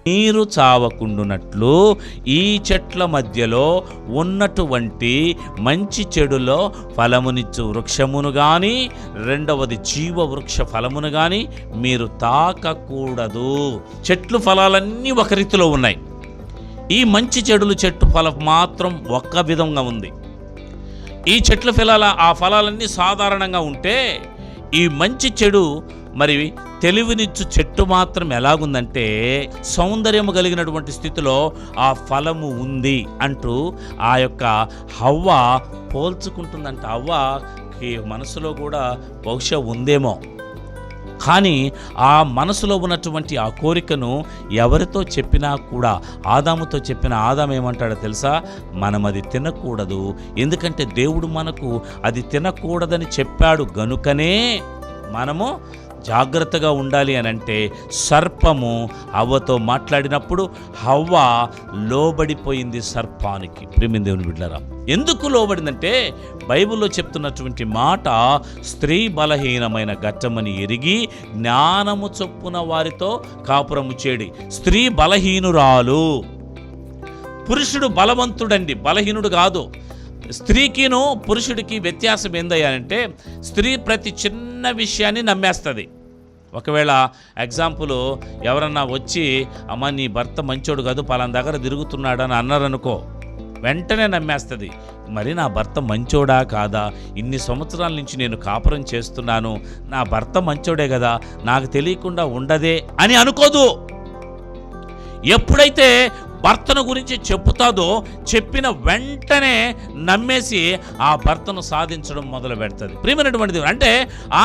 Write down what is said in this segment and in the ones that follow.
నీరు చావకుండునట్లు ఈ చెట్ల మధ్యలో ఉన్నటువంటి మంచి చెడులో ఫలమునిచ్చు వృక్షమును గాని రెండవది జీవ వృక్ష ఫలమును గాని మీరు తాకకూడదు. చెట్లు ఫలాలన్నీ ఒక రీతిలో ఉన్నాయి. ఈ మంచి చెడులు చెట్టు ఫలం మాత్రం ఒక్క విధంగా ఉంది. ఈ చెట్ల ఆ ఫలాలన్నీ సాధారణంగా ఉంటే ఈ మంచి చెడు మరి తెలివినిచ్చు చెట్టు మాత్రం ఎలాగుందంటే సౌందర్యము కలిగినటువంటి స్థితిలో ఆ ఫలము ఉంది అంటూ ఆ యొక్క హవ్వ పోల్చుకుంటుందంట. హవ్వకి మనసులో కూడా బహుశా ఉందేమో, కానీ ఆ మనసులో ఉన్నటువంటి ఆ కోరికను ఎవరితో చెప్పినా కూడా, ఆదాముతో చెప్పిన ఆదాము ఏమంటాడో తెలుసా? మనం అది తినకూడదు, ఎందుకంటే దేవుడు మనకు అది తినకూడదని చెప్పాడు గనుకనే మనము జాగ్రత్తగా ఉండాలి అని అంటే సర్పము హవ్వతో మాట్లాడినప్పుడు హవ్వ లోబడిపోయింది సర్పానికి. ప్రియమైన దేవుని బిడ్డలారా, ఎందుకు లోబడిందంటే బైబిల్లో చెప్తున్నటువంటి మాట, స్త్రీ బలహీనమైన ఘట్టమని ఎరిగి జ్ఞానము చొప్పున వారితో కాపురము చేడి. స్త్రీ బలహీనురాలు, పురుషుడు బలవంతుడండి, బలహీనుడు కాదు. స్త్రీకిను పురుషుడికి వ్యత్యాసం ఏందయ్యానంటే స్త్రీ ప్రతి చిన్న విషయాన్ని నమ్మేస్తుంది. ఒకవేళ ఎగ్జాంపుల్ ఎవరన్నా వచ్చి అమ్మ నీ భర్త మంచోడు కాదు పలానా దగ్గర తిరుగుతున్నాడని అన్నారనుకో, వెంటనే నమ్మేస్తుంది. మరి నా భర్త మంచోడా కాదా, ఇన్ని సంవత్సరాల నుంచి నేను కాపురం చేస్తున్నాను, నా భర్త మంచోడే కదా, నాకు తెలియకుండా ఉండదే అని అనుకోదు. ఎప్పుడైతే భర్తను గురించి చెప్పుతాదో చెప్పిన వెంటనే నమ్మేసి ఆ భర్తను సాధించడం మొదలు పెడుతుంది. ప్రియమైనటువంటిది అంటే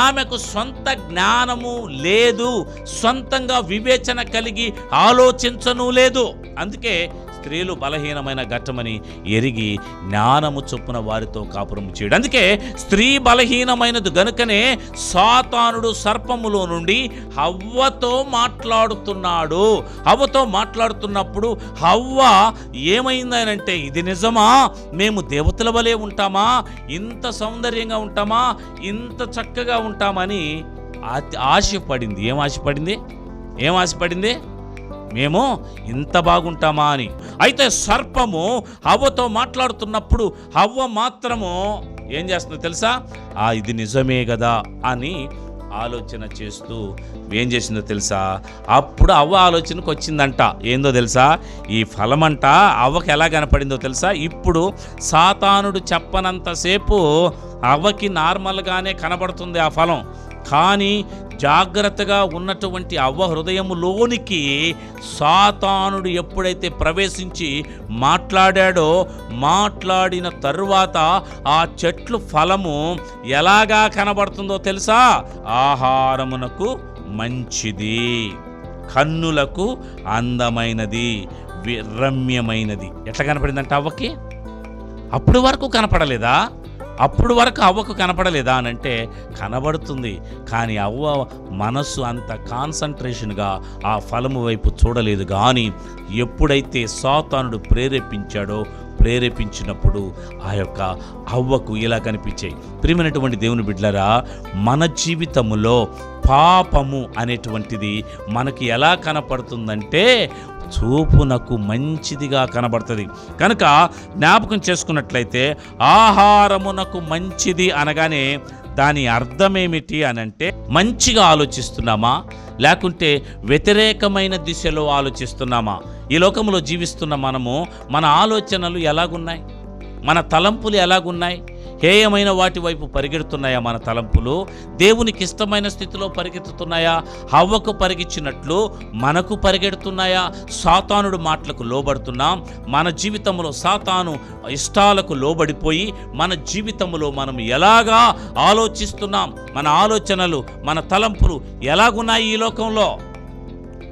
ఆమెకు సొంత జ్ఞానము లేదు, సొంతంగా వివేచన కలిగి ఆలోచించను లేదు. అందుకే స్త్రీలు బలహీనమైన ఘట్టమని ఎరిగి జ్ఞానము చొప్పున వారితో కాపురం చేయడం. అందుకే స్త్రీ బలహీనమైనది గనుకనే సాతానుడు సర్పములో నుండి హవ్వతో మాట్లాడుతున్నాడు. హవ్వతో మాట్లాడుతున్నప్పుడు హవ్వ ఏమైందనంటే, ఇది నిజమా, మేము దేవతల వలె ఉంటామా, ఇంత సౌందర్యంగా ఉంటామా, ఇంత చక్కగా ఉంటామని ఆశపడింది. ఏం ఆశపడింది? మేము ఇంత బాగుంటామా అని. అయితే సర్పము హవ్వతో మాట్లాడుతున్నప్పుడు హవ్వ మాత్రము ఏం చేస్తుందో తెలుసా? ఇది నిజమే కదా అని ఆలోచన చేస్తూ ఏం చేసిందో తెలుసా? అప్పుడు అవ్వ ఆలోచనకు వచ్చిందంట. ఏందో తెలుసా? ఈ ఫలమంట అవ్వకి ఎలా కనపడిందో తెలుసా? ఇప్పుడు సాతానుడు చెప్పనంతసేపు అవ్వకి నార్మల్గానే కనబడుతుంది ఆ ఫలం. కానీ జాగ్రత్తగా ఉన్నటువంటి అవ్వ హృదయములోనికి సాతానుడు ఎప్పుడైతే ప్రవేశించి మాట్లాడాడో, మాట్లాడిన తరువాత ఆ చెట్లు ఫలము ఎలాగా కనబడుతుందో తెలుసా? ఆహారమునకు మంచిది, కన్నులకు అందమైనది, రమ్యమైనది. ఎట్లా కనపడిందంట అవ్వకి? అప్పుడు వరకు కనపడలేదా? అప్పుడు వరకు అవ్వకు కనపడలేదా అనంటే కనబడుతుంది. కానీ అవ్వ మనస్సు అంత కాన్సన్ట్రేషన్గా ఆ ఫలము వైపు చూడలేదు. కానీ ఎప్పుడైతే సాతానుడు ప్రేరేపించినప్పుడు ఆ యొక్క అవ్వకు ఇలా కనిపించాయి. ప్రియమైనటువంటి దేవుని బిడ్డలారా, మన జీవితంలో పాపము అనేటువంటిది మనకి ఎలా కనపడుతుందంటే చూపునకు మంచిదిగా కనబడుతుంది. కనుక జ్ఞాపకం చేసుకున్నట్లయితే ఆహారమునకు మంచిది అనగానే దాని అర్థమేమిటి అనంటే, మంచిగా ఆలోచిస్తున్నామా లేకుంటే వ్యతిరేకమైన దిశలో ఆలోచిస్తున్నామా? ఈ లోకంలో జీవిస్తున్న మనము మన ఆలోచనలు ఎలాగున్నాయి, మన తలంపులు ఎలాగున్నాయి? హేయమైన వాటి వైపు పరిగెడుతున్నాయా మన తలంపులు? దేవునికి ఇష్టమైన స్థితిలో పరిగెత్తుతున్నాయా? హవ్వకు పరిగెచ్చినట్లు మనకు పరిగెడుతున్నాయా? సాతానుడు మాటలకు లోబడుతున్నాం. మన జీవితంలో సాతాను ఇష్టాలకు లోబడిపోయి మన జీవితంలో మనం ఎలాగా ఆలోచిస్తున్నాం, మన ఆలోచనలు, మన తలంపులు ఎలాగున్నాయి? ఈ లోకంలో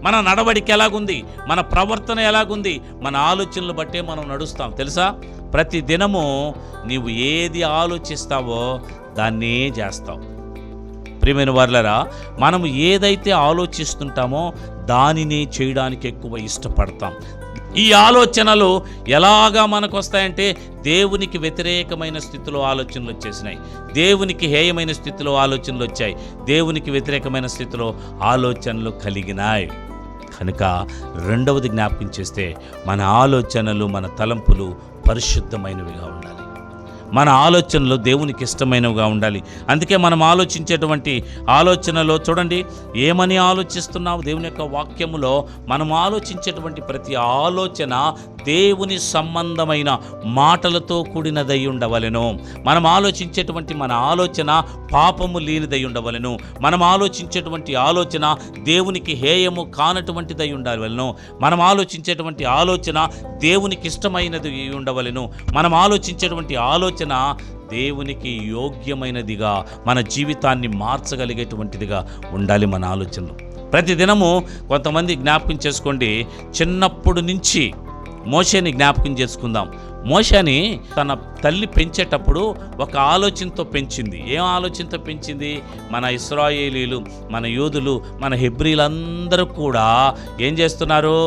మన నడవడిక ఎలాగుంది, మన ప్రవర్తన ఎలాగుంది, మన ఆలోచనలు బట్టే మనం నడుస్తాం. తెలుసా? ప్రతి దినము నీవు ఏది ఆలోచిస్తావో దాన్నే చేస్తావు. ప్రియమైన వారులారా, మనము ఏదైతే ఆలోచిస్తుంటామో దానినే చేయడానికి ఎక్కువ ఇష్టపడతాం. ఈ ఆలోచనలు ఎలాగా మనకు వస్తాయంటే దేవునికి వ్యతిరేకమైన స్థితిలో ఆలోచనలు వచ్చేసినాయి, దేవునికి హేయమైన స్థితిలో ఆలోచనలు వచ్చాయి, దేవునికి వ్యతిరేకమైన స్థితిలో ఆలోచనలు కలిగినాయి. కనుక రెండవది జ్ఞాపకం చేస్తే మన ఆలోచనలు, మన తలంపులు పరిశుద్ధమైనవిగా ఉండాలి. మన ఆలోచనలు దేవునికి ఇష్టమైనవిగా ఉండాలి. అందుకే మనం ఆలోచించేటువంటి ఆలోచనలో చూడండి, ఏమని ఆలోచిస్తున్నావు? దేవుని యొక్క వాక్యములో మనం ఆలోచించేటువంటి ప్రతి ఆలోచన దేవుని సంబంధమైన మాటలతో కూడినదై ఉండవలెను. మనం ఆలోచించేటువంటి మన ఆలోచన పాపము లేనిదై ఉండవలెను. మనం ఆలోచించేటువంటి ఆలోచన దేవునికి హేయము కానటువంటిదై ఉండవలెను. మనం ఆలోచించేటువంటి ఆలోచన దేవునికి ఇష్టమైనది ఉండవలెను. మనం ఆలోచించేటువంటి ఆలోచన దేవునికి యోగ్యమైనదిగా, మన జీవితాన్ని మార్చగలిగేటువంటిదిగా ఉండాలి మన ఆలోచనలు. ప్రతిదినము కొంతమంది జ్ఞాపకం చేసుకోండి, చిన్నప్పటి నుంచి మోషేని జ్ఞాపకం చేసుకుందాం. మోషేని తన తల్లి పెంచేటప్పుడు ఒక ఆలోచనతో పెంచింది. ఏం ఆలోచనతో పెంచింది? మన ఇశ్రాయేలీలు, మన యూదులు, మన హెబ్రీలందరూ కూడా ఏం చేస్తున్నారు?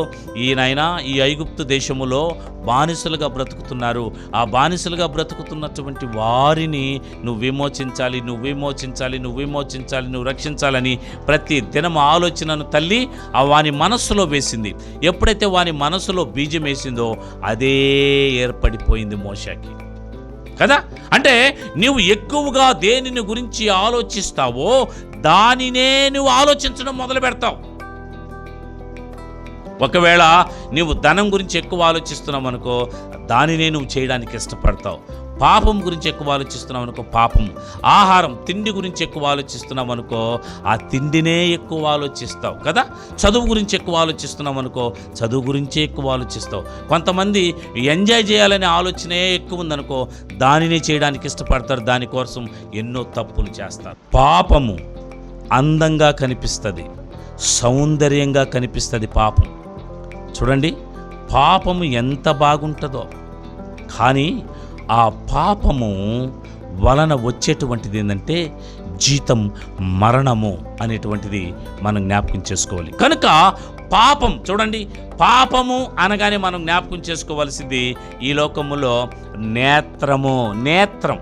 ఈ ఐగుప్తు దేశములో బానిసలుగా బ్రతుకుతున్నారు. ఆ బానిసలుగా బ్రతుకుతున్నటువంటి వారిని నువ్వు విమోచించాలి, నువ్వు విమోచించాలి, నువ్వు విమోచించాలి, నువ్వు రక్షించాలని ప్రతి దినం ఆలోచనను తల్లి వాని మనస్సులో వేసింది. ఎప్పుడైతే వాని మనస్సులో బీజం వేసిందో అదే ఏర్పడిపోయింది మోషేకి కదా. అంటే నువ్వు ఎక్కువగా దేనిని గురించి ఆలోచిస్తావో దానినే నువ్వు ఆలోచించడం మొదలు పెడతావు. ఒకవేళ నువ్వు ధనం గురించి ఎక్కువ ఆలోచిస్తున్నావు అనుకో, దానినే నువ్వు చేయడానికి ఇష్టపడతావు. పాపం గురించి ఎక్కువ ఆలోచిస్తున్నావు అనుకో, పాపం. ఆహారం, తిండి గురించి ఎక్కువ ఆలోచిస్తున్నావు అనుకో, ఆ తిండినే ఎక్కువ ఆలోచిస్తావు కదా. చదువు గురించి ఎక్కువ ఆలోచిస్తున్నావు అనుకో, చదువు గురించే ఎక్కువ ఆలోచిస్తావు. కొంతమంది ఎంజాయ్ చేయాలనే ఆలోచనే ఎక్కువ ఉందనుకో, దానినే చేయడానికి ఇష్టపడతారు. దానికోసం ఎన్నో తప్పులు చేస్తారు. పాపము అందంగా కనిపిస్తుంది, సౌందర్యంగా కనిపిస్తుంది పాపం. చూడండి, పాపము ఎంత బాగుంటుందో, కానీ ఆ పాపము వలన వచ్చేటువంటిది ఏంటంటే జీతం మరణము అనేటువంటిది మనం జ్ఞాపకం చేసుకోవాలి. కనుక పాపం చూడండి, పాపము అనగానే మనం జ్ఞాపకం చేసుకోవాల్సింది ఈ లోకములో నేత్రము. నేత్రం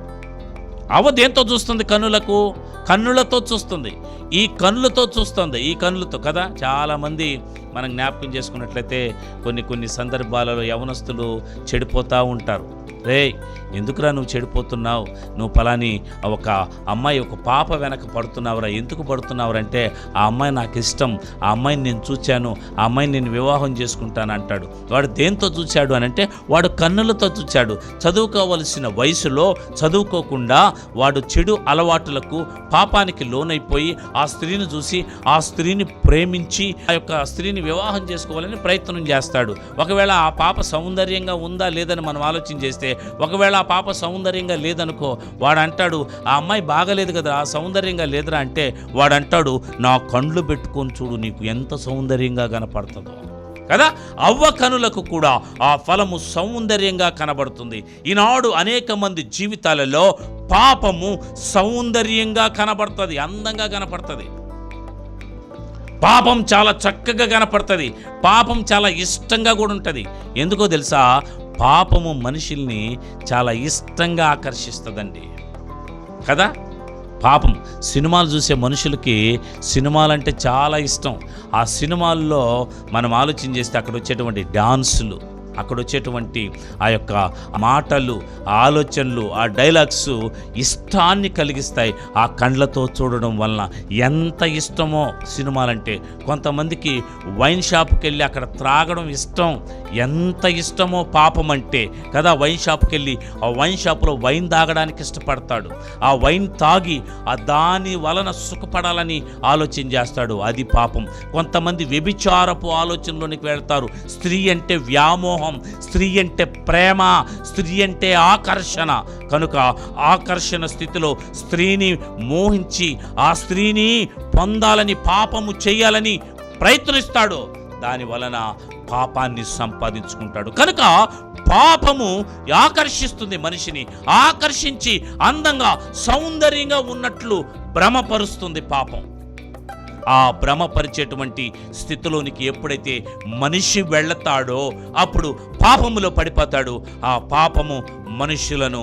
దేంతో చూస్తుంది? కన్నులతో చూస్తుంది. ఈ కన్నులతో చూస్తుంది, ఈ కన్నులతో కదా. చాలామంది మనం జ్ఞాపకం చేసుకున్నట్లయితే కొన్ని సందర్భాలలో యవనస్తులు చెడిపోతూ ఉంటారు. ఎందుకురా నువ్వు చెడిపోతున్నావు? నువ్వు పలాని ఒక అమ్మాయి, ఒక పాప వెనక పడుతున్నావురా. ఎందుకు పడుతున్నావురంటే, ఆ అమ్మాయి నాకు ఇష్టం, ఆ అమ్మాయిని నేను చూశాను, ఆ అమ్మాయిని నేను వివాహం చేసుకుంటాను అంటాడు. వాడు దేంతో చూశాడు అని అంటే, వాడు కన్నులతో చూశాడు. చదువుకోవలసిన వయసులో చదువుకోకుండా వాడు చెడు అలవాటులకు, పాపానికి లోనైపోయి ఆ స్త్రీని చూసి, ఆ స్త్రీని ప్రేమించి ఆ యొక్క స్త్రీని వివాహం చేసుకోవాలని ప్రయత్నం చేస్తాడు. ఒకవేళ ఆ పాప సౌందర్యంగా ఉందా లేదని మనం ఆలోచన చేస్తే, ఒకవేళ ఆ పాప సౌందర్యంగా లేదనుకో, వాడు అంటాడు ఆ అమ్మాయి బాగలేదు కదా, ఆ సౌందర్యంగా లేదురా అంటే, వాడు అంటాడు నా కండ్లు పెట్టుకొని చూడు నీకు ఎంత సౌందర్యంగా కనపడుతుందో కదా. అవ్వ కనులకు కూడా ఆ ఫలము సౌందర్యంగా కనబడుతుంది. ఈనాడు అనేక మంది జీవితాలలో పాపము సౌందర్యంగా కనబడుతుంది, అందంగా కనపడుతుంది. పాపం చాలా చక్కగా కనపడుతుంది, పాపం చాలా ఇష్టంగా కూడా ఉంటుంది. ఎందుకో తెలుసా? పాపము మనుషుల్ని చాలా ఇష్టంగా ఆకర్షిస్తుందండి కదా. పాపం సినిమాలు చూసే మనుషులకి సినిమాలంటే చాలా ఇష్టం. ఆ సినిమాల్లో మనం ఆలోచన చేస్తే అక్కడ వచ్చేటువంటి డాన్సులు, అక్కడ వచ్చేటువంటి ఆ యొక్క మాటలు, ఆలోచనలు, ఆ డైలాగ్స్ ఇష్టాన్ని కలిగిస్తాయి. ఆ కండ్లతో చూడడం వలన ఎంత ఇష్టమో సినిమాలంటే. కొంతమందికి వైన్ షాప్కి వెళ్ళి అక్కడ త్రాగడం ఇష్టం, ఎంత ఇష్టమో పాపం అంటే కదా. వైన్ షాప్కి వెళ్ళి ఆ వైన్ షాప్లో వైన్ తాగడానికి ఇష్టపడతాడు. ఆ వైన్ తాగి దాని వలన సుఖపడాలని ఆలోచన చేస్తాడు, అది పాపం. కొంతమంది వ్యభిచారపు ఆలోచనలోనికి వెళ్తారు. స్త్రీ అంటే వ్యామోహం, స్త్రీ అంటే ప్రేమ, స్త్రీ అంటే ఆకర్షణ. కనుక ఆకర్షణ స్థితిలో స్త్రీని మోహించి ఆ స్త్రీని పొందాలని, పాపము చేయాలని ప్రయత్నిస్తాడు. దాని వలన పాపాన్ని సంపాదించుకుంటాడు. కనుక పాపము ఆకర్షిస్తుంది మనిషిని. ఆకర్షించి అందంగా సౌందర్యంగా ఉన్నట్లు భ్రమపరుస్తుంది పాపం. ఆ భ్రమపరిచేటువంటి స్థితిలోనికి ఎప్పుడైతే మనిషి వెళతాడో అప్పుడు పాపములో పడిపోతాడు. ఆ పాపము మనుషులను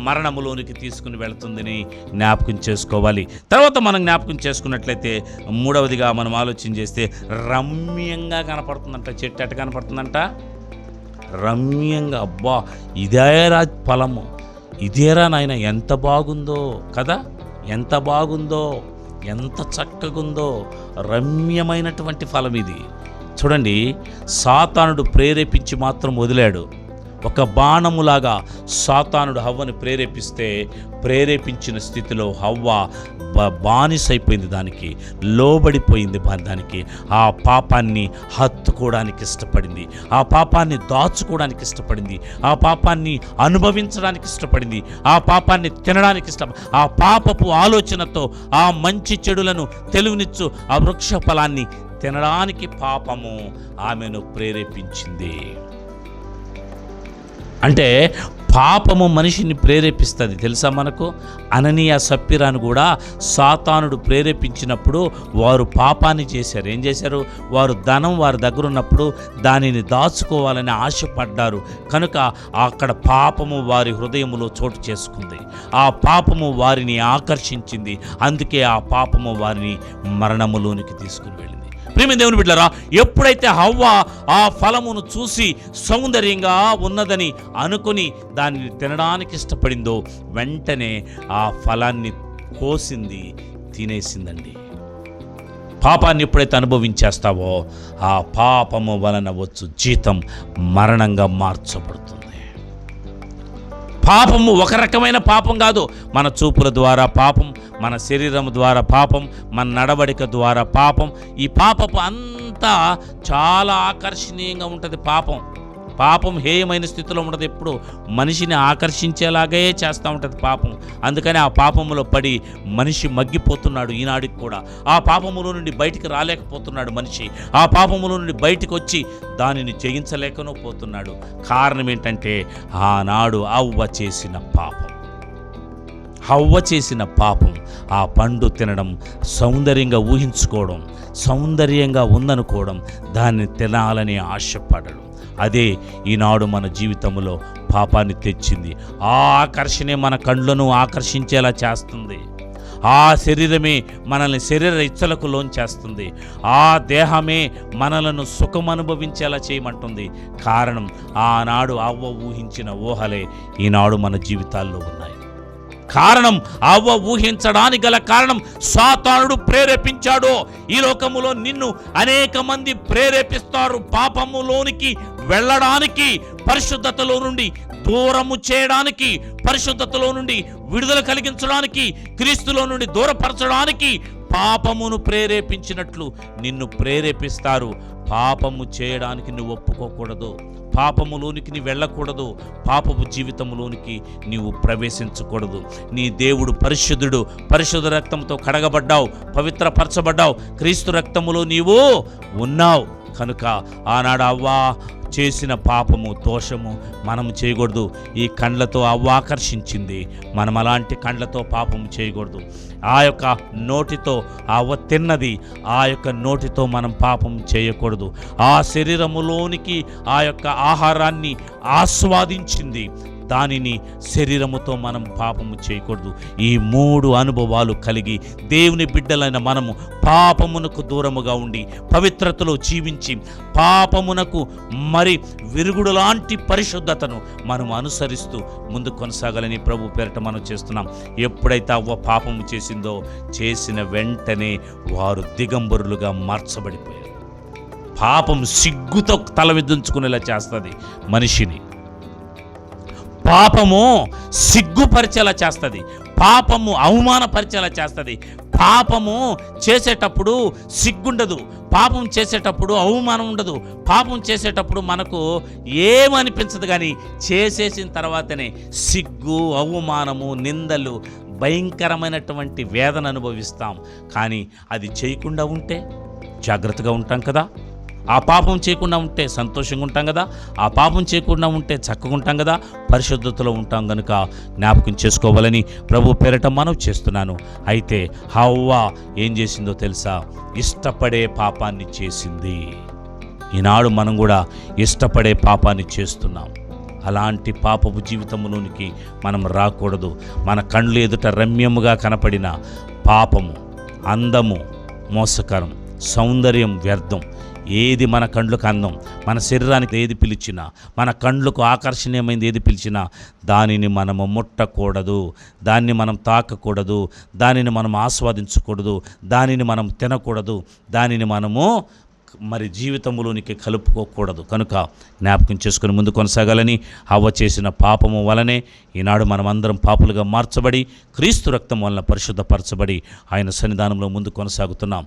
మరణములోనికి తీసుకుని వెళుతుందని జ్ఞాపకం చేసుకోవాలి. తర్వాత మనం జ్ఞాపకం చేసుకున్నట్లయితే మూడవదిగా మనం ఆలోచన చేస్తే రమ్యంగా కనపడుతుందంట. చెట్టు ఎట్ట కనపడుతుందంట? రమ్యంగా. అబ్బా, ఇదేరా ఫలము, ఇదేరా నాయన, ఎంత బాగుందో కదా, ఎంత బాగుందో, ఎంత చక్కగుందో, రమ్యమైనటువంటి ఫలం ఇది. చూడండి, సాతానుడు ప్రేరేపించి మాత్రం వదిలాడు. ఒక బాణములాగా సాతానుడు హవ్వని ప్రేరేపించిన స్థితిలో హవ్వ బానిసైపోయింది, దానికి లోబడిపోయింది. దానికి ఆ పాపాన్ని హత్తుకోవడానికి ఇష్టపడింది, ఆ పాపాన్ని దాచుకోవడానికి ఇష్టపడింది, ఆ పాపాన్ని అనుభవించడానికి ఇష్టపడింది, ఆ పాపాన్ని తినడానికి ఆ పాపపు ఆలోచనతో ఆ మంచి చెడులను తెలివినిచ్చు ఆ వృక్ష ఫలాన్ని తినడానికి పాపము ఆమెను ప్రేరేపించింది. అంటే పాపము మనిషిని ప్రేరేపిస్తుంది తెలుసా మనకు. అననీయ సప్పిరాను కూడా సాతానుడు ప్రేరేపించినప్పుడు వారు పాపాన్ని చేశారు. ఏం చేశారు? వారు ధనం వారి దగ్గర ఉన్నప్పుడు దానిని దాచుకోవాలని ఆశపడ్డారు. కనుక అక్కడ పాపము వారి హృదయములో చోటు చేసుకుంది. ఆ పాపము వారిని ఆకర్షించింది. అందుకే ఆ పాపము వారిని మరణములోనికి తీసుకుని వెళ్ళింది. ప్రియమైన దేవుని బిడ్డలారా, ఎప్పుడైతే హవ్వ ఆ ఫలమును చూసి సౌందర్యంగా ఉన్నదని అనుకుని దాన్ని తినడానికి ఇష్టపడిందో వెంటనే ఆ ఫలాన్ని కోసింది, తినేసిందండి. పాపాన్ని ఎప్పుడైతే అనుభవించేస్తావో ఆ పాపము వలన వచ్చు జీతం మరణంగా మార్చబడుతుంది. పాపము ఒక రకమైన పాపం కాదు. మన చూపుల ద్వారా పాపం, మన శరీరం ద్వారా పాపం, మన నడవడిక ద్వారా పాపం. ఈ పాపపు అంతా చాలా ఆకర్షణీయంగా ఉంటుంది. పాపం హేయమైన స్థితిలో ఉంటుంది. ఎప్పుడు మనిషిని ఆకర్షించేలాగే చేస్తూ ఉంటుంది పాపం. అందుకని ఆ పాపములో పడి మనిషి మగ్గిపోతున్నాడు ఈనాడికి కూడా. ఆ పాపములో నుండి బయటికి రాలేకపోతున్నాడు మనిషి. ఆ పాపములో నుండి బయటికి వచ్చి దానిని జయించలేకనో పోతున్నాడు. కారణం ఏంటంటే ఆనాడు హవ్వ చేసిన పాపం. ఆ పండు తినడం, సౌందర్యంగా ఊహించుకోవడం, సౌందర్యంగా ఉందనుకోవడం, దాన్ని తినాలని ఆశపడడం, అదే ఈనాడు మన జీవితంలో పాపాన్ని తెచ్చింది. ఆ ఆకర్షణే మన కళ్ళను ఆకర్షించేలా చేస్తుంది. ఆ శరీరమే మనల్ని శరీర ఇచ్చలకు లోంచేస్తుంది. ఆ దేహమే మనలను సుఖం అనుభవించేలా చేయమంటుంది. కారణం ఆనాడు అవ్వ ఊహించిన ఊహలే ఈనాడు మన జీవితాల్లో ఉన్నాయి. కారణం అవ్వ ఊహించడానికి గల కారణం సాతానుడు ప్రేరేపించాడు. ఈ లోకములో నిన్ను అనేక మంది ప్రేరేపిస్తారు పాపములోనికి వెళ్ళడానికి, పరిశుద్ధతలో నుండి దూరము చేయడానికి, పరిశుద్ధతలో నుండి విడుదల కలిగించడానికి, క్రీస్తులో నుండి దూరపరచడానికి పాపమును ప్రేరేపించినట్లు నిన్ను ప్రేరేపిస్తారు. పాపము చేయడానికి నువ్వు ఒప్పుకోకూడదు, పాపములోనికి నీ వెళ్ళకూడదు, పాపపు జీవితంలోనికి నీవు ప్రవేశించకూడదు. నీ దేవుడు పరిశుద్ధుడు, పరిశుద్ధ రక్తంతో కడగబడ్డావు, పవిత్రపరచబడ్డావు, క్రీస్తు రక్తములో నీవు ఉన్నావు. కనుక ఆనాడు అవ్వ చేసిన పాపము, దోషము మనము చేయకూడదు. ఈ కండ్లతో అవ్వ ఆకర్షించింది, మనం అలాంటి కండ్లతో పాపము చేయకూడదు. ఆ యొక్క నోటితో అవ్వ తిన్నది, ఆ యొక్క నోటితో మనం పాపం చేయకూడదు. ఆ శరీరములోనికి ఆ యొక్క ఆహారాన్ని ఆస్వాదించింది, దానిని శరీరముతో మనం పాపము చేయకూడదు. ఈ 3 అనుభవాలు కలిగి దేవుని బిడ్డలైన మనము పాపమునకు దూరముగా ఉండి పవిత్రతలో జీవించి పాపమునకు మరి విరుగుడు లాంటి పరిశుద్ధతను మనం అనుసరిస్తూ ముందు కొనసాగాలని ప్రభు పేరట మనం చేస్తున్నాం. ఎప్పుడైతే అవ్వ పాపము చేసిందో చేసిన వెంటనే వారు దిగంబరులుగా మార్చబడిపోయారు. పాపం సిగ్గుతో తలవిద్దుంచుకునేలా చేస్తుంది మనిషిని. పాపము సిగ్గుపరిచేలా చేస్తుంది, పాపము అవమానపరిచేలా చేస్తుంది. పాపము చేసేటప్పుడు సిగ్గుండదు, పాపం చేసేటప్పుడు అవమానం ఉండదు, పాపం చేసేటప్పుడు మనకు ఏమనిపించదు. కానీ చేసేసిన తర్వాతనే సిగ్గు, అవమానము, నిందలు, భయంకరమైనటువంటి వేదన అనుభవిస్తాం. కానీ అది చేయకుండా ఉంటే జాగ్రత్తగా ఉంటాం కదా. ఆ పాపం చేయకుండా ఉంటే సంతోషంగా ఉంటాం కదా. ఆ పాపం చేయకుండా ఉంటే చక్కగా ఉంటాం కదా, పరిశుద్ధతలో ఉంటాం. కనుక జ్ఞాపకం చేసుకోవాలని ప్రభు పేరట మనవి చేస్తున్నాను. అయితే హవ్వ ఏం చేసిందో తెలుసా? ఇష్టపడే పాపాన్ని చేసింది. ఈనాడు మనం కూడా ఇష్టపడే పాపాన్ని చేస్తున్నాం. అలాంటి పాపపు జీవితంలోనికి మనం రాకూడదు. మన కళ్ళు ఎదుట రమ్యముగా కనపడిన పాపము, అందము మోసకరం, సౌందర్యం వ్యర్థం. ఏది మన కండ్లకు అందం, మన శరీరానికి ఏది పిలిచినా, మన కండ్లకు ఆకర్షణీయమైనది ఏది పిలిచినా దానిని మనము ముట్టకూడదు, దాన్ని మనం తాకకూడదు, దానిని మనం ఆస్వాదించకూడదు, దానిని మనం తినకూడదు, దానిని మనము మరి జీవితంలోనికి కలుపుకోకూడదు. కనుక జ్ఞాపకం చేసుకుని ముందు కొనసాగాలని, హవ్వ చేసిన పాపము వలనే ఈనాడు మనమందరం పాపులుగా మార్చబడి క్రీస్తు రక్తం వలన పరిశుద్ధపరచబడి ఆయన సన్నిధానంలో ముందు కొనసాగుతున్నాం.